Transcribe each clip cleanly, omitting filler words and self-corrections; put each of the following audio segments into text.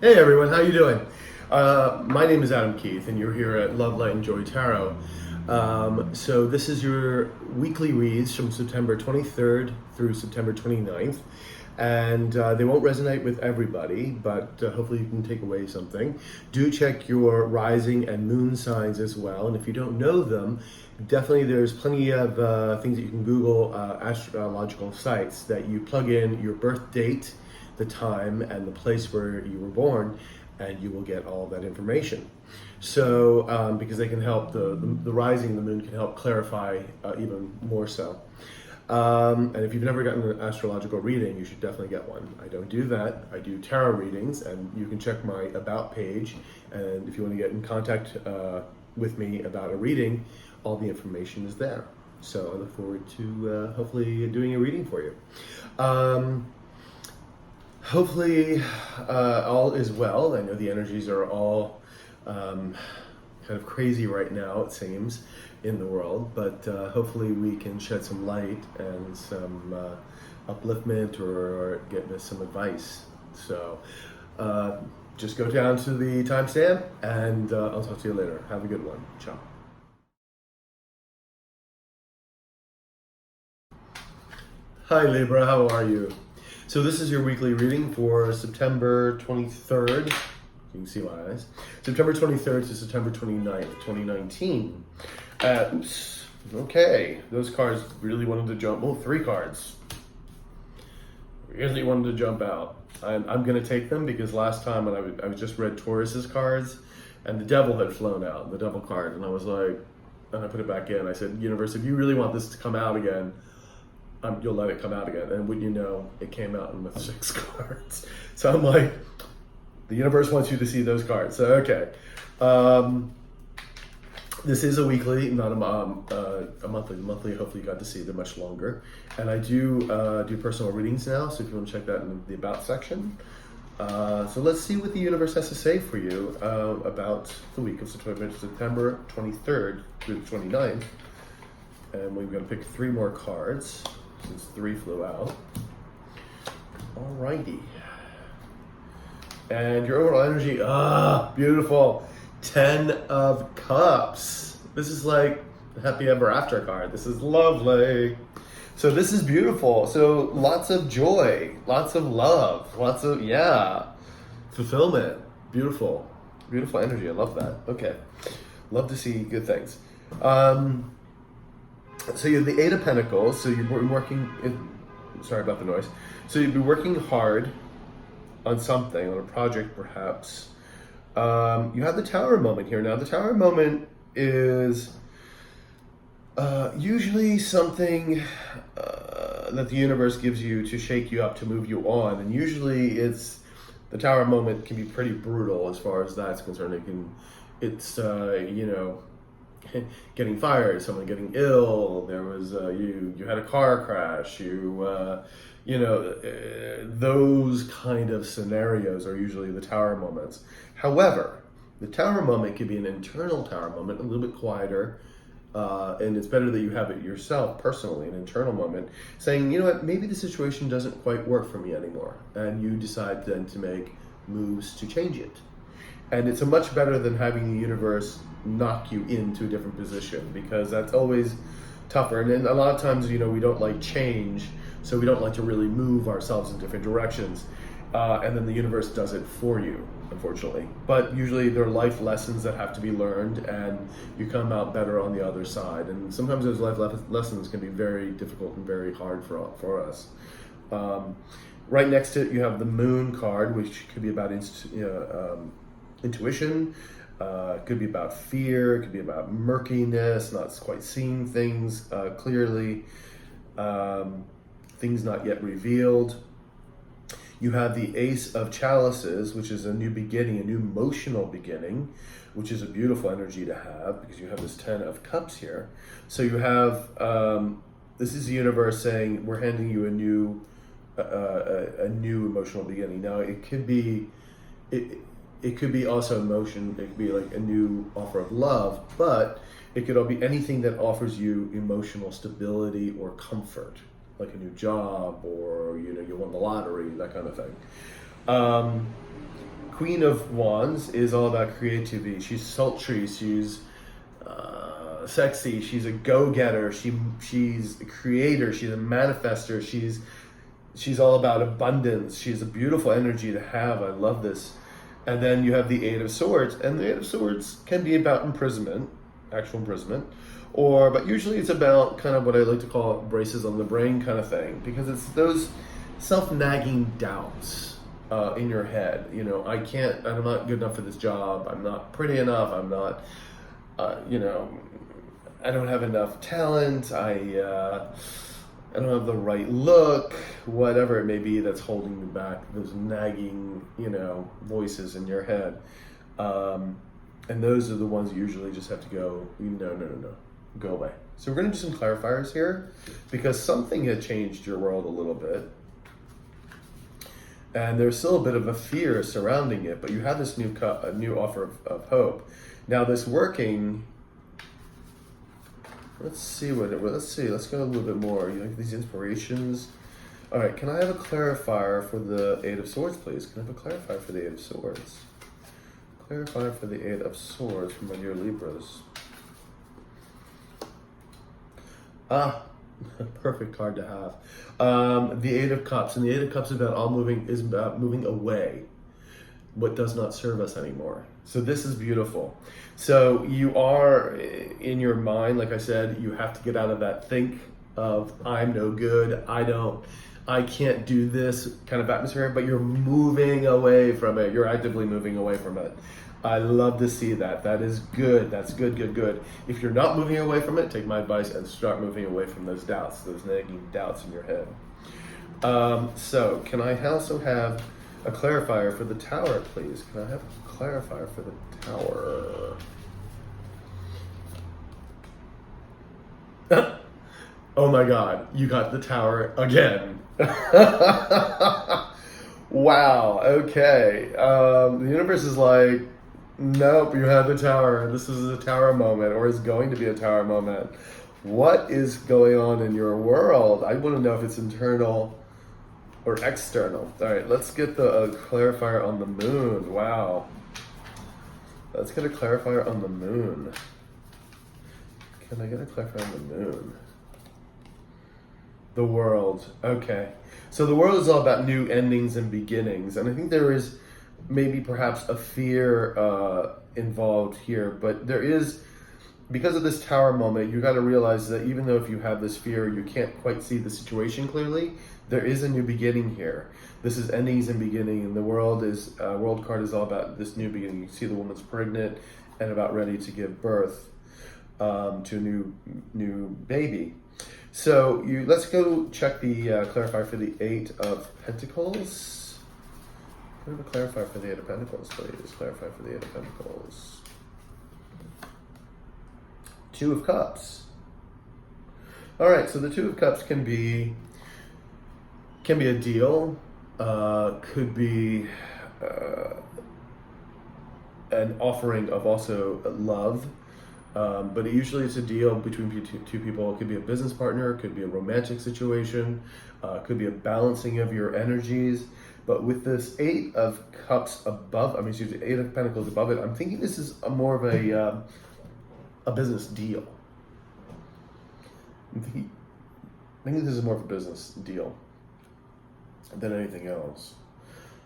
Hey everyone, how you doing? My name is Adam Keith and you're here at Love, Light and Joy Tarot. So this is your weekly reads from September 23rd through September 29th. And they won't resonate with everybody, but hopefully you can take away something. Do check your rising and moon signs as well. And if you don't know them, definitely there's plenty of things that you can Google, astrological sites that you plug in your birth date, the time and the place where you were born, and you will get all that information. So because they can help, the rising of the moon can help clarify even more so. And if you've never gotten an astrological reading, you should definitely get one. I don't do that. I do tarot readings, and you can check my about page, and if you want to get in contact with me about a reading, all the information is there. So I look forward to hopefully doing a reading for you. Hopefully all is well. I know the energies are all kind of crazy right now, it seems, in the world, but hopefully we can shed some light and some upliftment or get some advice. So just go down to the timestamp and I'll talk to you later. Have a good one. Ciao. Hi Libra, how are you? So this is your weekly reading for September 23rd. You can see my eyes. September 23rd to September 29th, 2019. Oops. Okay, those cards really wanted to jump. Oh, 3 cards. Really wanted to jump out. I'm going to take them because last time when I just read Taurus's cards and the devil had flown out, the devil card. And I was like, and I put it back in. I said, universe, if you really want this to come out again, you'll let it come out again. And wouldn't you know, it came out with 6 cards. So I'm like, the universe wants you to see those cards. So, okay. This is a weekly, not a monthly. The monthly, hopefully you got to see, they're much longer. And I do do personal readings now, so if you want to check that in the About section. So let's see what the universe has to say for you about the week of September 23rd through the 29th. And we're going to pick 3 more cards, since 3 flew out. Alrighty. And your overall energy, beautiful. 10 of Cups. This is like the Happy Ever After card. This is lovely. So this is beautiful. So lots of joy, lots of love, lots of, fulfillment. Beautiful. Beautiful energy. I love that. Okay. Love to see good things. So you have the 8 of Pentacles, so you've been working, sorry about the noise. So you've been working hard on something, on a project perhaps. You have the Tower moment here. Now the Tower moment is usually something that the universe gives you to shake you up, to move you on. And usually the Tower moment can be pretty brutal as far as that's concerned. It's getting fired, someone getting ill, there was you had a car crash, those kind of scenarios are usually the Tower moments. However, the Tower moment can be an internal Tower moment, a little bit quieter, and it's better that you have it yourself personally, an internal moment, saying, you know what, maybe the situation doesn't quite work for me anymore, and you decide then to make moves to change it. And it's much better than having the universe knock you into a different position, because that's always tougher. And then a lot of times, we don't like change, so we don't like to really move ourselves in different directions. And then the universe does it for you, unfortunately. But usually there are life lessons that have to be learned, and you come out better on the other side. And sometimes those life lessons can be very difficult and very hard for us. Right next to it, you have the Moon card, which could be about intuition, could be about fear, could be about murkiness, not quite seeing things clearly, things not yet revealed. You have the Ace of Chalices, which is a new beginning, a new emotional beginning, which is a beautiful energy to have because you have this 10 of Cups here. So you have, this is the universe saying, we're handing you a new emotional beginning. Now it could be, it could be also emotion, it could be like a new offer of love, but it could all be anything that offers you emotional stability or comfort, like a new job, or you won the lottery, that kind of thing. Queen of Wands is all about creativity. She's sultry. She's sexy. She's a go-getter. She's a creator. She's a manifester. She's all about abundance. She's a beautiful energy to have. I love this. And then you have the Eight of Swords, and the Eight of Swords can be about imprisonment, actual imprisonment, but usually it's about kind of what I like to call braces on the brain kind of thing, because it's those self-nagging doubts in your head. You know, I'm not good enough for this job. I'm not pretty enough. I'm not, I don't have enough talent. I don't have the right look, whatever it may be that's holding you back, those nagging, voices in your head. And those are the ones you usually just have to go, no, go away. So we're going to do some clarifiers here, because something had changed your world a little bit. And there's still a bit of a fear surrounding it, but you have this new offer of hope. Now this working, let's go a little bit more. You like these inspirations? All right, can I have a clarifier for the Eight of Swords, please? Can I have a clarifier for the Eight of Swords? Clarifier for the Eight of Swords for my dear Libras. Perfect card to have. The Eight of Cups, and the Eight of Cups is about moving away what does not serve us anymore. So this is beautiful. So you are in your mind, like I said, you have to get out of that think of I'm no good, I can't do this kind of atmosphere, but you're moving away from it. You're actively moving away from it. I love to see that. That is good. That's good. If you're not moving away from it, take my advice and start moving away from those doubts, those nagging doubts in your head. So can I also have a clarifier for the Tower, please? Can I have a clarifier for the Tower? Oh my God, you got the Tower again. Wow, okay. The universe is like, nope, you have the Tower. This is a Tower moment, or is going to be a Tower moment. What is going on in your world? I want to know if it's internal or external. All right, let's get the clarifier on the Moon. Wow. Let's get a clarifier on the Moon. Can I get a clarifier on the Moon? The World. Okay. So the World is all about new endings and beginnings. And I think there is maybe perhaps a fear involved here. But there is, because of this Tower moment, you got to realize that even though if you have this fear, you can't quite see the situation clearly, there is a new beginning here. This is endings and beginning. And the World card is all about this new beginning. You can see the woman's pregnant and about ready to give birth to a new baby. So let's go check the clarifier for the Eight of Pentacles. Can I have a clarifier for the Eight of Pentacles, please? Clarifier for the Eight of Pentacles. Two of Cups. All right, so the Two of Cups can be a deal, could be an offering of also love. But usually it's a deal between two people. It could be a business partner, it could be a romantic situation, it could be a balancing of your energies. But with this Eight of Cups above, the Eight of Pentacles above it, I'm thinking this is more of a business deal. I think this is more of a business deal than anything else.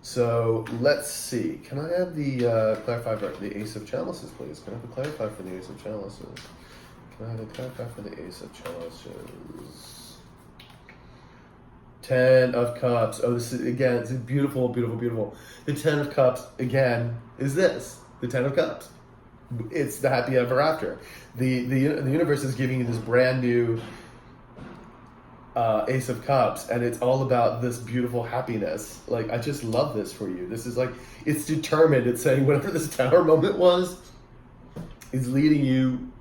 So let's see. Can I have the clarifier for the Ace of Chalices, please? Can I have a clarifier for the Ace of Chalices? Can I have a clarifier for the Ace of Chalices? Ten of Cups. Oh, this is, again, it's beautiful, beautiful, beautiful. The Ten of Cups, again, is this. The Ten of Cups. It's the happy ever after. The universe is giving you this brand new Ace of Cups, and it's all about this beautiful happiness. Like, I just love this for you. This is like, it's determined. It's saying whatever this Tower moment was, is leading you,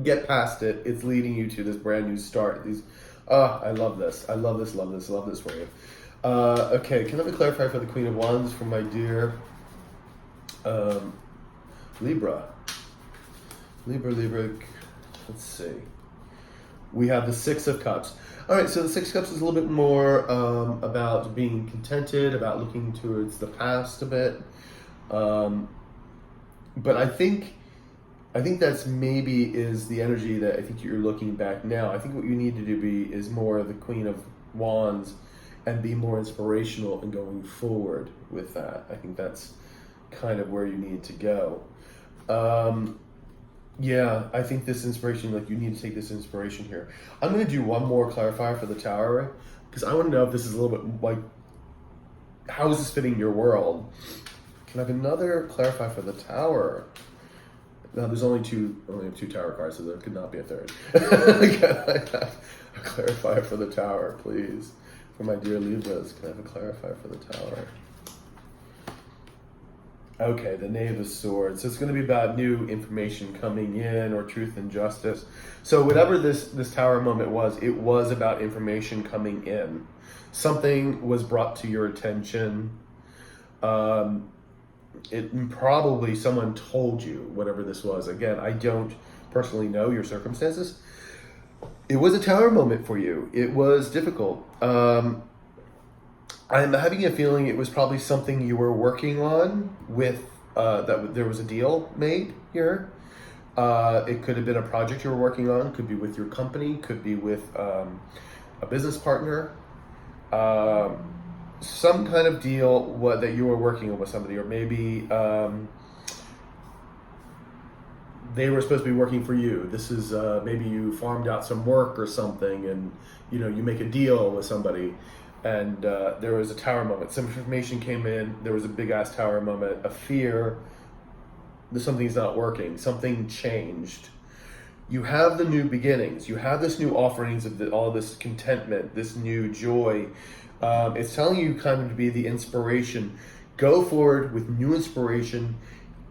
get past it. It's leading you to this brand new start. I love this. I love this, love this, love this for you. Okay, can I have a clarifier for the Queen of Wands from my dear Libra? Libra, let's see. We have the Six of Cups. All right, so the Six of Cups is a little bit more about being contented, about looking towards the past a bit. But I think that's maybe is the energy that I think you're looking back now. I think what you need to do is more the Queen of Wands and be more inspirational and going forward with that. I think that's kind of where you need to go. Yeah, I think this inspiration, like you need to take this inspiration here. I'm going to do one more clarifier for the Tower because I want to know if this is a little bit like, how is this fitting your world? Can I have another clarify for the Tower? Now, there's only have two Tower cards, so there could not be a third. Can I have a clarifier for the Tower, please? For my dear Libras, can I have a clarifier for the Tower? Okay, the Knave of Swords. So it's going to be about new information coming in or truth and justice. So whatever this Tower moment was, it was about information coming in. Something was brought to your attention. It probably someone told you whatever this was. Again, I don't personally know your circumstances. It was a Tower moment for you. It was difficult. I'm having a feeling it was probably something you were working on with, that there was a deal made here. It could have been a project you were working on, could be with your company, could be with a business partner. Some kind of deal that you were working on with somebody, or maybe they were supposed to be working for you. This is maybe you farmed out some work or something, and you make a deal with somebody, and there was a Tower moment. Some information came in. There was a big ass Tower moment. A fear that something's not working. Something changed. You have the new beginnings. You have this new offerings of all this contentment, this new joy. It's telling you kind of to be the inspiration. Go forward with new inspiration,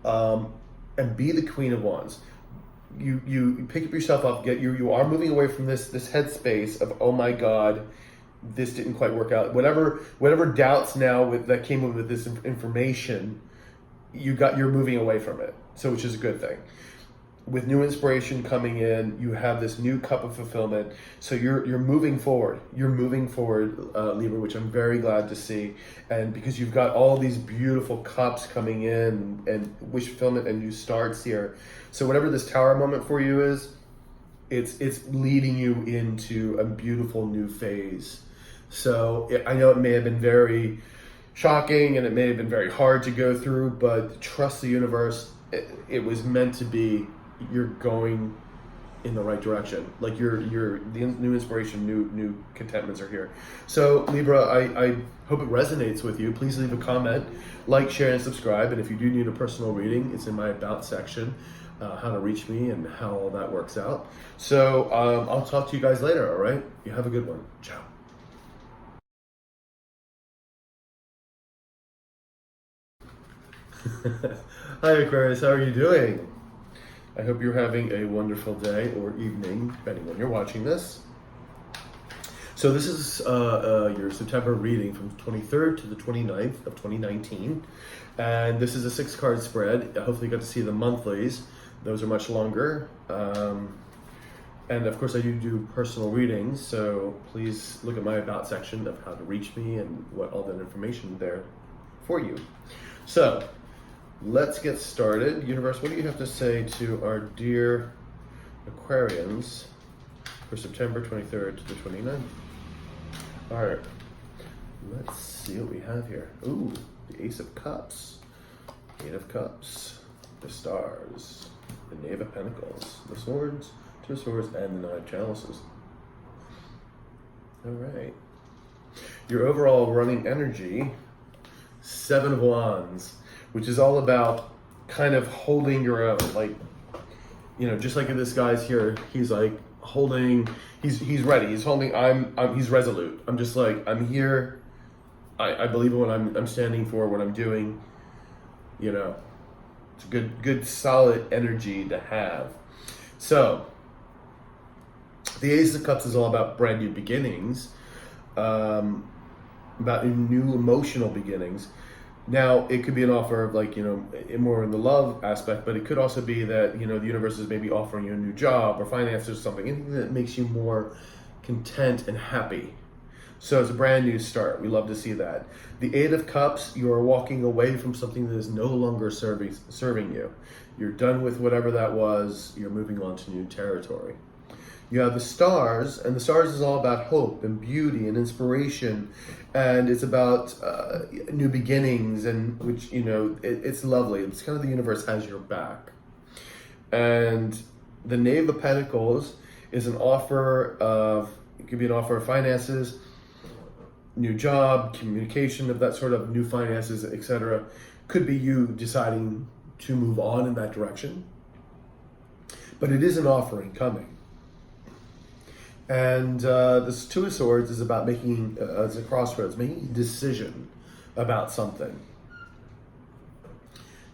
and be the Queen of Wands. You pick up yourself up. You are moving away from this headspace of, oh my God, this didn't quite work out. Whatever doubts now that came in with this information, you're moving away from it. So, which is a good thing. With new inspiration coming in, you have this new cup of fulfillment. So you're moving forward. You're moving forward, Libra, which I'm very glad to see. And because you've got all these beautiful cups coming in and wish fulfillment and new starts here. So whatever this Tower moment for you is, it's leading you into a beautiful new phase. So I know it may have been very shocking and it may have been very hard to go through, but trust the universe. It was meant to be. You're going in the right direction. Like the new inspiration, new contentments are here. So Libra, I hope it resonates with you. Please leave a comment, like, share, and subscribe. And if you do need a personal reading, it's in my About section, how to reach me and how all that works out. So I'll talk to you guys later, all right? You have a good one. Ciao. Hi Aquarius, how are you doing? I hope you're having a wonderful day or evening, depending when you're watching this. So this is your September reading from 23rd to the 29th of 2019. And this is a 6-card spread. Hopefully you got to see the monthlies. Those are much longer. And of course I do personal readings, so please look at my About section of how to reach me and what all that information there for you. So, let's get started. Universe, what do you have to say to our dear Aquarians for September 23rd to the 29th? All right, let's see what we have here. Ooh, the Ace of Cups, Eight of Cups, the Stars, the Knave of Pentacles, the Swords, Two of Swords, and the Nine of Chalices. All right. Your overall running energy, Seven of Wands, which is all about kind of holding your own, like, just like this guy's here, he's like holding, he's ready, he's holding, he's resolute. I'm just like, I'm here, I believe in what I'm standing for, what I'm doing, it's a good solid energy to have. So, the Ace of Cups is all about brand new beginnings, about new emotional beginnings. Now, it could be an offer of more in the love aspect, but it could also be that, the universe is maybe offering you a new job or finances or something, anything that makes you more content and happy. So it's a brand new start. We love to see that. The Eight of Cups, you are walking away from something that is no longer serving you. You're done with whatever that was. You're moving on to new territory. You have the Stars, and the Stars is all about hope and beauty and inspiration, and it's about new beginnings, and which, it's lovely. It's kind of the universe has your back. And the Knave of Pentacles is it could be an offer of finances, new job, communication of that sort of new finances, etc. Could be you deciding to move on in that direction. But it is an offering coming. And this Two of Swords is about making, it's a crossroads, making a decision about something.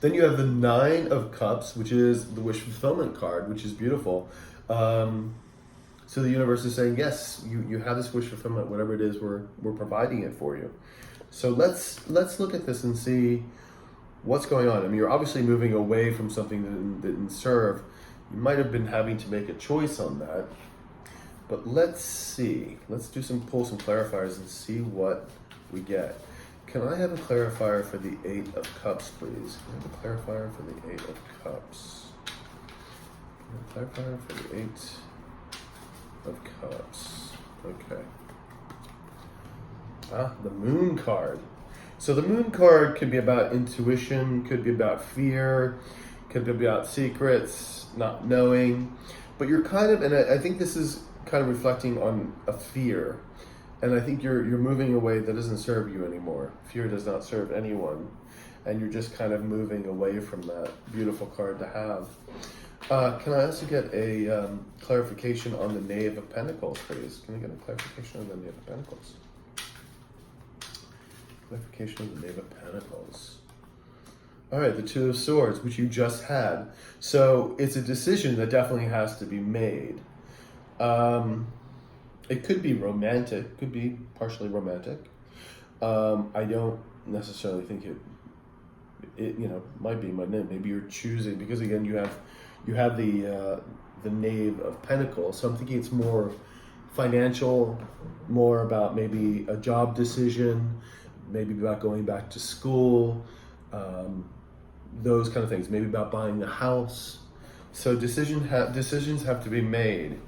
Then you have the Nine of Cups, which is the wish fulfillment card, which is beautiful. So the universe is saying, yes, you have this wish fulfillment, whatever it is, we're providing it for you. So let's look at this and see what's going on. I mean, you're obviously moving away from something that didn't serve. You might have been having to make a choice on that. But let's see. Let's pull some clarifiers and see what we get. Can I have a clarifier for the Eight of Cups, please? Can I have a clarifier for the Eight of Cups? Can I have a clarifier for the Eight of Cups? Okay. The Moon card. So the Moon card could be about intuition, could be about fear, could be about secrets, not knowing. But you're kind of, and I think this is kind of reflecting on a fear. And I think you're moving away that doesn't serve you anymore. Fear does not serve anyone. And you're just kind of moving away from that. Beautiful card to have. Can I also get a clarification on the Knave of Pentacles, please? Can I get a clarification on the Knave of Pentacles? Clarification of the Knave of Pentacles. All right, the Two of Swords, which you just had. So it's a decision that definitely has to be made. It could be romantic, could be partially romantic. I don't necessarily think it might be, maybe you're choosing, because again, you have the Knave of Pentacles. So I'm thinking it's more financial, more about maybe a job decision, maybe about going back to school, those kind of things, maybe about buying a house. So decisions have to be made.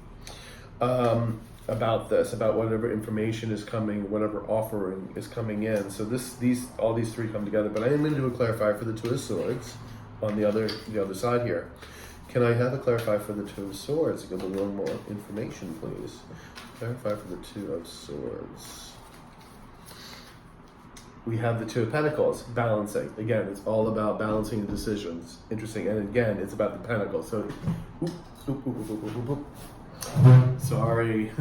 About this, about whatever information is coming, whatever offering is coming in. So all these three come together. But I am going to do a clarifier for the Two of Swords on the other side here. Can I have a clarifier for the Two of Swords? Give a little more information, please. Clarify for the Two of Swords. We have the Two of Pentacles, balancing. Again, it's all about balancing the decisions. Interesting. And again, it's about the Pentacles. So, sorry.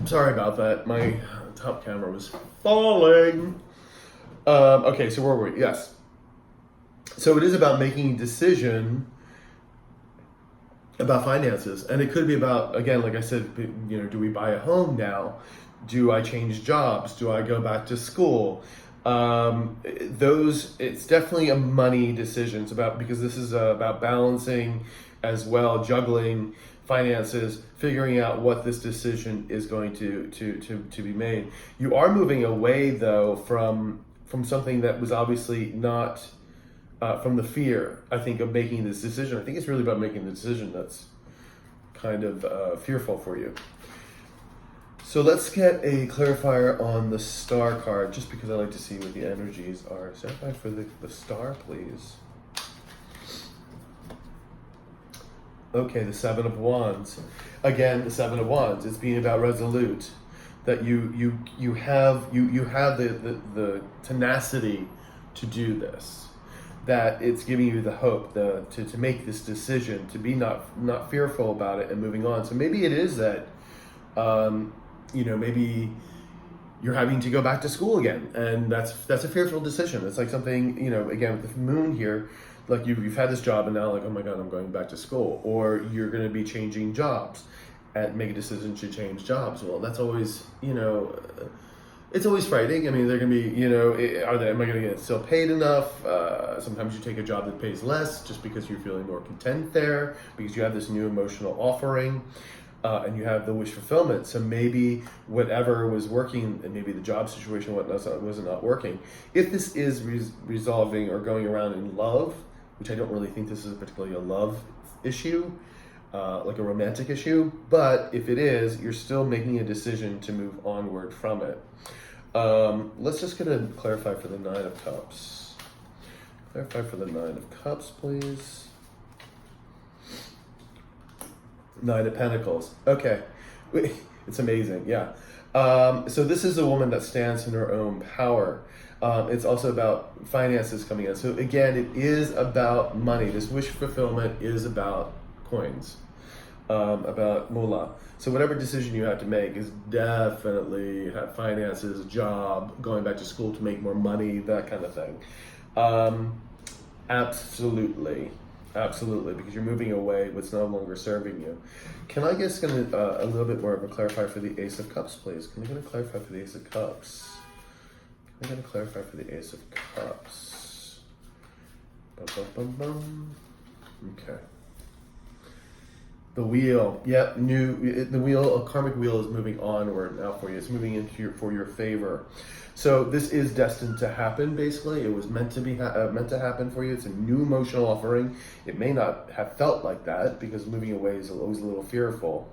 Sorry about that. My top camera was falling. Okay, so where were we? Yes. So it is about making a decision about finances. And it could be about, again, like I said, do we buy a home now? Do I change jobs? Do I go back to school? It's definitely a money decision. It's about, because this is about balancing as well, juggling finances, figuring out what this decision is going to be made. You are moving away, though, from something that was obviously not from the fear, I think, of making this decision. I think it's really about making the decision that's kind of fearful for you. So let's get a clarifier on the Star card, just because I like to see what the energies are. Clarify for the Star, please. Okay, the Seven of Wands. Again, the Seven of Wands. It's being about resolute. That you have the tenacity to do this. That it's giving you the hope to make this decision, to be not fearful about it and moving on. So maybe it is that maybe you're having to go back to school again, and that's a fearful decision. It's like something, again, with the moon here, like you've had this job and now like, oh my God, I'm going back to school, or you're going to be changing jobs and make a decision to change jobs. Well, that's always, it's always frightening. I mean, they're going to be, am I going to get still paid enough? Sometimes you take a job that pays less just because you're feeling more content there, because you have this new emotional offering, and you have the wish fulfillment. So maybe whatever was working, and maybe the job situation wasn't not working. If this is resolving or going around in love, which I don't really think this is particularly a love issue, like a romantic issue, but if it is, you're still making a decision to move onward from it. Let's just get a clarify for the Nine of Cups. Clarify for the Nine of Cups, please. Nine of Pentacles. Okay. It's amazing. Yeah. So this is a woman that stands in her own power. It's also about finances coming in. So again, it is about money. This wish fulfillment is about coins, about moolah. So whatever decision you have to make is definitely have finances, job, going back to school to make more money, that kind of thing. Absolutely, because you're moving away what's no longer serving you. Can I get a little bit more of a clarify for the Ace of Cups, please? Can I get a clarify for the Ace of Cups? Can I get a clarify for the Ace of Cups? Bum, bum, bum, bum. Okay. The wheel, yep, the wheel, a karmic wheel is moving onward now for you. It's moving into for your favor. So this is destined to happen. Basically, it was meant to be meant to happen for you. It's a new emotional offering. It may not have felt like that because moving away is always a little fearful,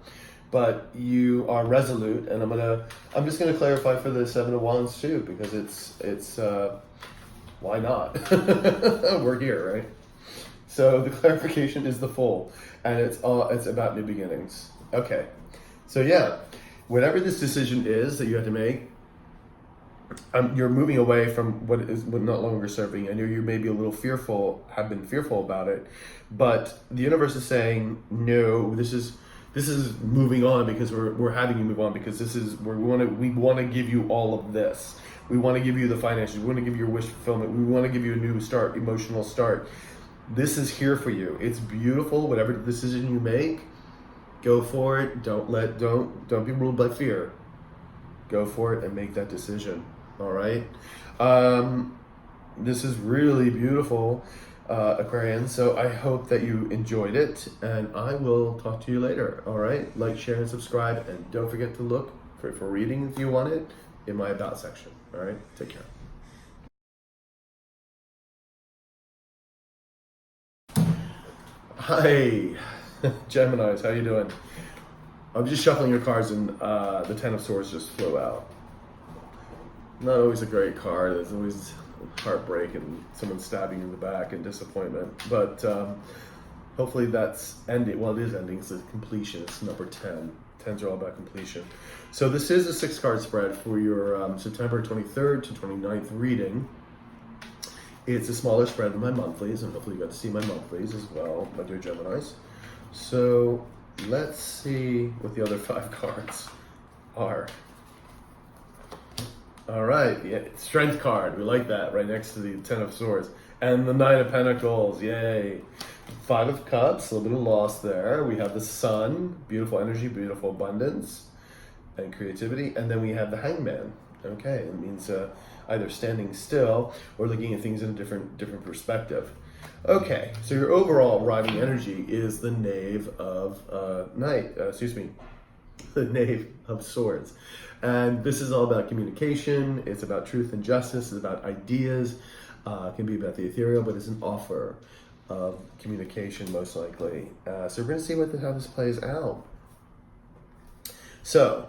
but you are resolute. And I'm just gonna clarify for the Seven of Wands too, because it's why not? We're here, right? So the clarification is the Fool, and it's about new beginnings. Okay, so yeah, whatever this decision is that you have to make, you're moving away from what no longer serving. I know you may be a little fearful, have been fearful about it, but the universe is saying no. This is moving on because we're having you move on because we want to give you all of this. We want to give you the finances. We want to give you your wish fulfillment. We want to give you a new start, emotional start. This is here for you. It's beautiful. Whatever decision you make, go for it. Don't be ruled by fear. Go for it and make that decision. All right. This is really beautiful, Aquarian. So I hope that you enjoyed it, and I will talk to you later. All right. Like, share, and subscribe, and don't forget to look for reading if you want it in my about section. All right. Take care. Hi, Geminis, how you doing? I'm just shuffling your cards and the Ten of Swords just flew out. Not always a great card. There's always heartbreak and someone stabbing you in the back and disappointment. But hopefully that's ending. Well, it is ending. It's a completion. It's number 10. 10s are all about completion. So this is a 6-card spread for your September 23rd to 29th reading. It's a smaller spread than my monthlies, and hopefully you got to see my monthlies as well, my dear Geminis. So let's see what the other 5 cards are. All right, yeah, Strength card, we like that, right next to the Ten of Swords. And the Nine of Pentacles, yay. 5 of Cups, a little bit of loss there. We have the Sun, beautiful energy, beautiful abundance, and creativity. And then we have the Hangman. Okay, it means either standing still or looking at things in a different perspective. Okay, so your overall riding energy is the Knave of the Knave of Swords. And this is all about communication. It's about truth and justice. It's about ideas. It can be about the ethereal, but it's an offer of communication, most likely. So we're going to see how this plays out. So,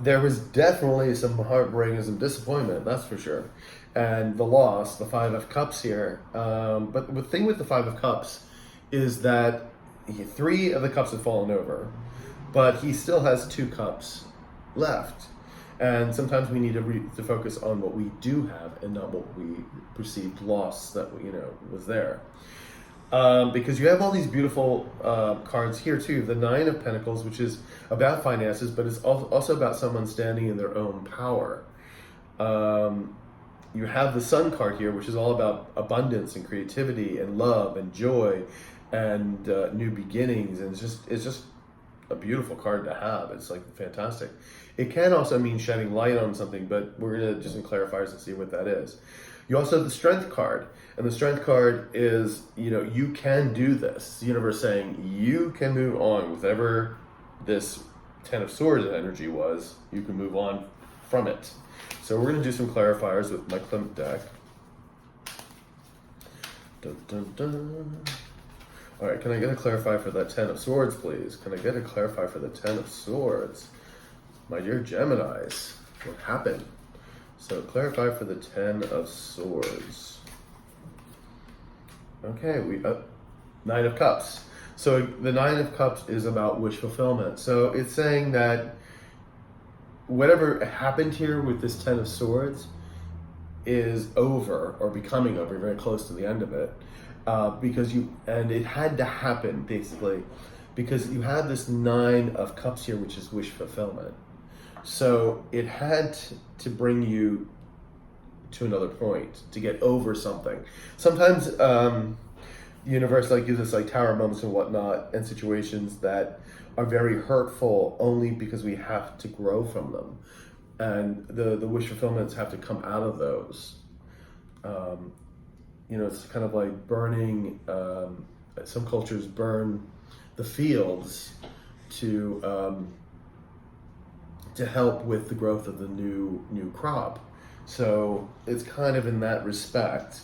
there was definitely some heartbreak and some disappointment, that's for sure. And the loss, the 5 of Cups here. But the thing with the 5 of Cups is that 3 of the cups have fallen over, but he still has 2 cups left. And sometimes we need to focus on what we do have and not what we perceived loss that was there. Because you have all these beautiful cards here too. The 9 of Pentacles, which is about finances, but it's also about someone standing in their own power. you have the Sun card here, which is all about abundance and creativity and love and joy and new beginnings, and it's just a beautiful card to have. It's like fantastic. It can also mean shedding light on something, but we're gonna do some clarifiers and see what that is. You also have the Strength card, and the Strength card is, you can do this. The universe saying you can move on. Whatever this Ten of Swords energy was, you can move on from it. So we're gonna do some clarifiers with my Klimt deck. Dun, dun, dun. All right, can I get a clarify for that Ten of Swords, please? Can I get a clarify for the Ten of Swords? My dear Geminis, what happened? So clarify for the Ten of Swords. Okay, Nine of Cups. So the Nine of Cups is about wish fulfillment. So it's saying that whatever happened here with this Ten of Swords is over, or becoming over, very close to the end of it. And it had to happen basically because you have this Nine of Cups here, which is wish fulfillment. So it had to bring you to another point to get over something. Sometimes the universe gives us tower moments and whatnot, and situations that are very hurtful only because we have to grow from them, and the wish fulfillments have to come out of those. It's kind of like burning. Some cultures burn the fields to help with the growth of the new crop. So it's kind of in that respect.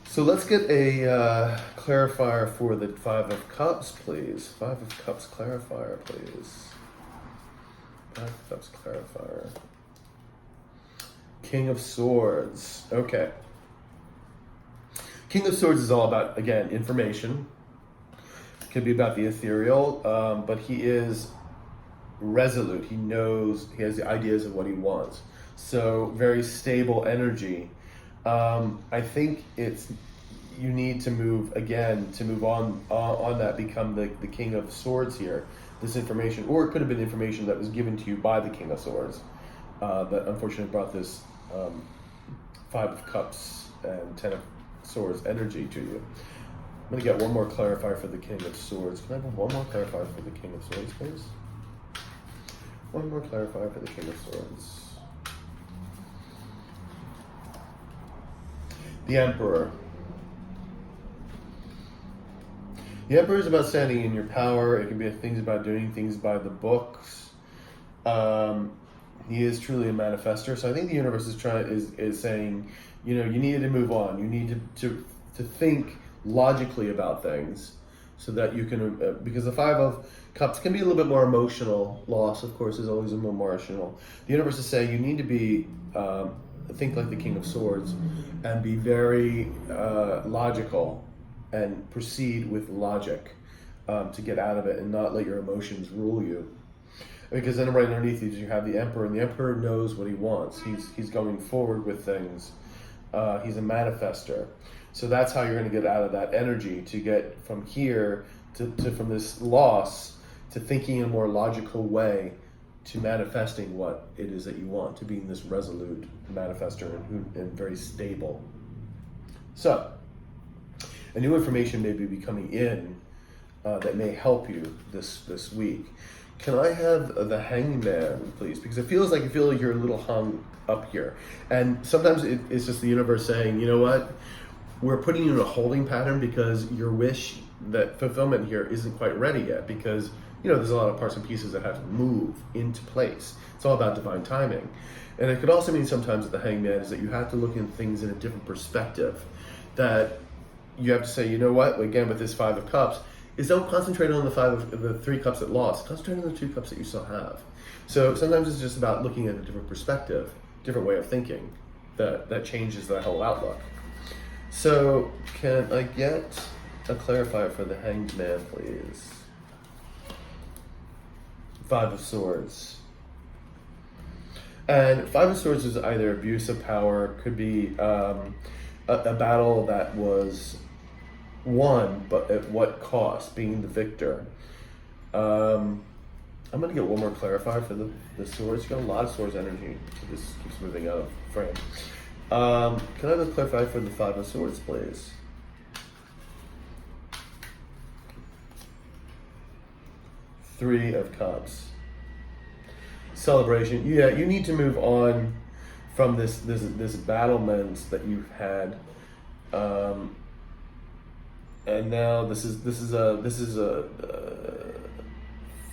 So let's get a clarifier for the Five of Cups, please. Five of Cups clarifier, please. Five of Cups clarifier. King of Swords. Okay. King of Swords is all about, again, information. It could be about the ethereal, but he is resolute. He knows, he has the ideas of what he wants. So very stable energy. I think you need to move on that, become the King of Swords here. This information, or it could have been information that was given to you by the King of Swords, that unfortunately brought this Five of Cups and Ten of Swords energy to you. I'm going to get one more clarifier for the King of Swords. Can I have one more clarifier for the King of Swords, please? One more clarifier for the King of Swords. The Emperor. The Emperor is about standing in your power. It can be things about doing things by the books. He is truly a manifester. So I think the universe is saying, you needed to move on. You need to think logically about things, so that you can, because the Five of Cups can be a little bit more emotional. Loss, of course, is always more emotional. The universe is saying you need to be, think like the King of Swords, and be very logical, and proceed with logic to get out of it, and not let your emotions rule you. Because then right underneath these you have the Emperor, and the Emperor knows what he wants. He's going forward with things. He's a manifester. So that's how you're going to get out of that energy, to get from here from this loss to thinking in a more logical way, to manifesting what it is that you want, to being this resolute manifester and very stable. So a new information may be coming in that may help you this week. Can I have the Hangman, please? Because I feel like you're a little hung up here. And sometimes it's just the universe saying, you know what? We're putting you in a holding pattern because your wish, that fulfillment here, isn't quite ready yet, because there's a lot of parts and pieces that have to move into place. It's all about divine timing. And it could also mean sometimes that the Hangman is that you have to look at things in a different perspective. That you have to say, you know what? Again, with this Five of Cups, is don't concentrate on the Three Cups that lost. Concentrate on the Two Cups that you still have. So sometimes it's just about looking at a different perspective, different way of thinking, that changes the whole outlook. So can I get a clarifier for the Hanged Man, please? Five of Swords. And Five of Swords is either abuse of power, could be a battle that was won, but at what cost, being the victor. I'm going to get one more clarifier for the swords. You got a lot of swords energy, so this keeps moving out of frame. Can I just clarify for the Five of Swords, please? Three of Cups. Celebration. Yeah, you need to move on from this battlement that you've had, and now this is a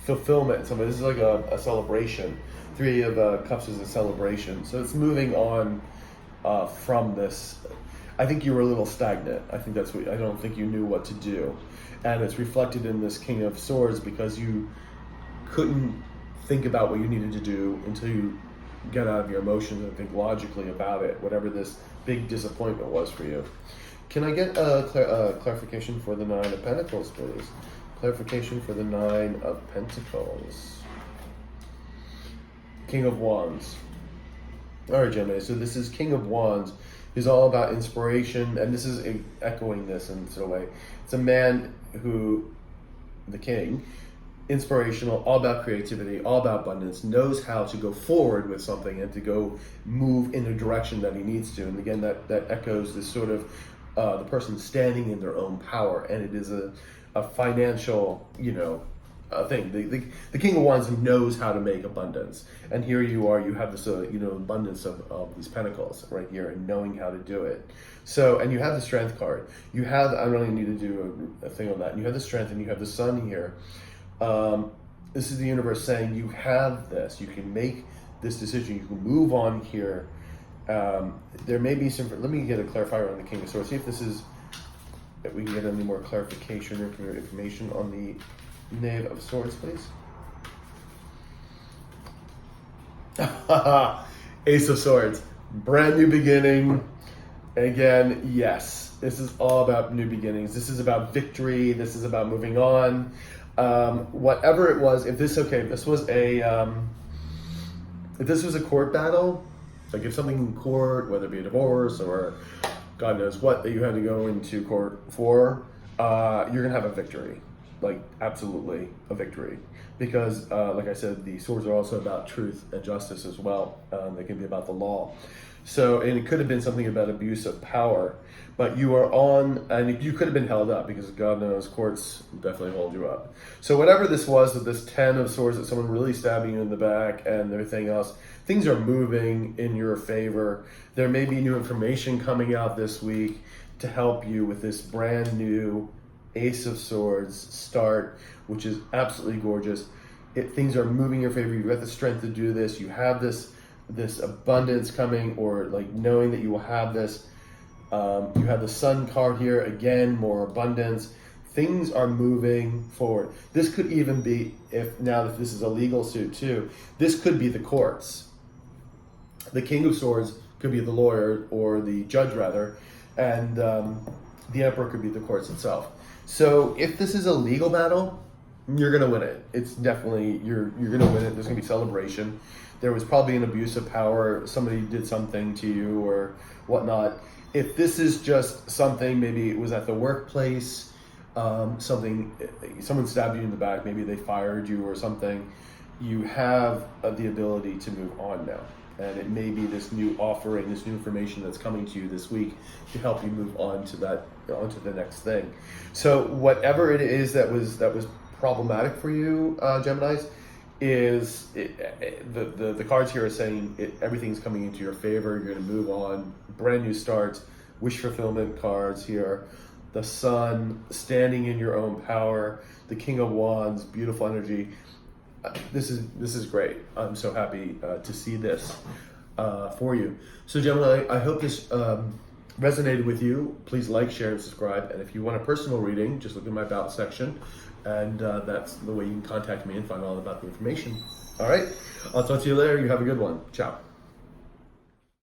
fulfillment. So this is like a celebration. Three of Cups is a celebration. So it's moving on from this. I think you were a little stagnant. I think that's what, I don't think you knew what to do. And it's reflected in this King of Swords because you couldn't think about what you needed to do until you get out of your emotions and think logically about it, whatever this big disappointment was for you. Can I get a clarification for the Nine of Pentacles, please? Clarification for the Nine of Pentacles. King of Wands. All right, Gemini, so this is King of Wands. Is all about inspiration, and this is echoing this in sort of way. It's a man who, the king, inspirational, all about creativity, all about abundance, knows how to go forward with something and to go move in the direction that he needs to. And again, that echoes this sort of the person standing in their own power, and it is a financial, thing. The King of Wands knows how to make abundance, and here you are. You have this, abundance of these pentacles right here, and knowing how to do it. So, and you have the Strength card. You have. I don't really need to do a thing on that. You have the Strength, and you have the Sun here. This is the universe saying you have this. You can make this decision. You can move on here. There may be some. Let me get a clarifier on the King of Swords. See if this is. If we can get any more clarification or information on the Knave of Swords, please. Ace of Swords. Brand new beginning. Again, yes. This is all about new beginnings. This is about victory. This is about moving on. Whatever it was, if this was a court battle, like if something in court, whether it be a divorce or God knows what that you had to go into court for, you're gonna have a victory. Like absolutely a victory, because like I said, the swords are also about truth and justice as well. They can be about the law. So, and it could have been something about abuse of power, but you are on, and you could have been held up because God knows courts definitely hold you up. So whatever this was, with this 10 of Swords, that someone really stabbing you in the back and everything else, things are moving in your favor. There may be new information coming out this week to help you with this brand new Ace of Swords start, which is absolutely gorgeous. Things are moving in your favor. You've got the strength to do this. You have this abundance coming, or like knowing that you will have this. You have the Sun card here, again, more abundance. Things are moving forward. This could even be, if this is a legal suit too, this could be the courts. The King of Swords could be the lawyer, or the judge rather, and the Emperor could be the courts itself. So if this is a legal battle, you're gonna win it. It's definitely, you're gonna win it. There's gonna be celebration. There was probably an abuse of power. Somebody did something to you or whatnot. If this is just something, maybe it was at the workplace, someone stabbed you in the back, maybe they fired you or something, you have the ability to move on now. And it may be this new offering, this new information that's coming to you this week to help you move on to onto the next thing. So whatever it is that was problematic for you, Geminis, is the cards here are saying everything's coming into your favor. You're going to move on, brand new starts, wish fulfillment cards here. The Sun, standing in your own power. The King of Wands, beautiful energy. This is great. I'm so happy to see this for you. So Gemini, I hope this resonated with you. Please like, share, and subscribe. And if you want a personal reading, just look in my About section. And that's the way you can contact me and find all about the information. All right, I'll talk to you later. You have a good one. Ciao.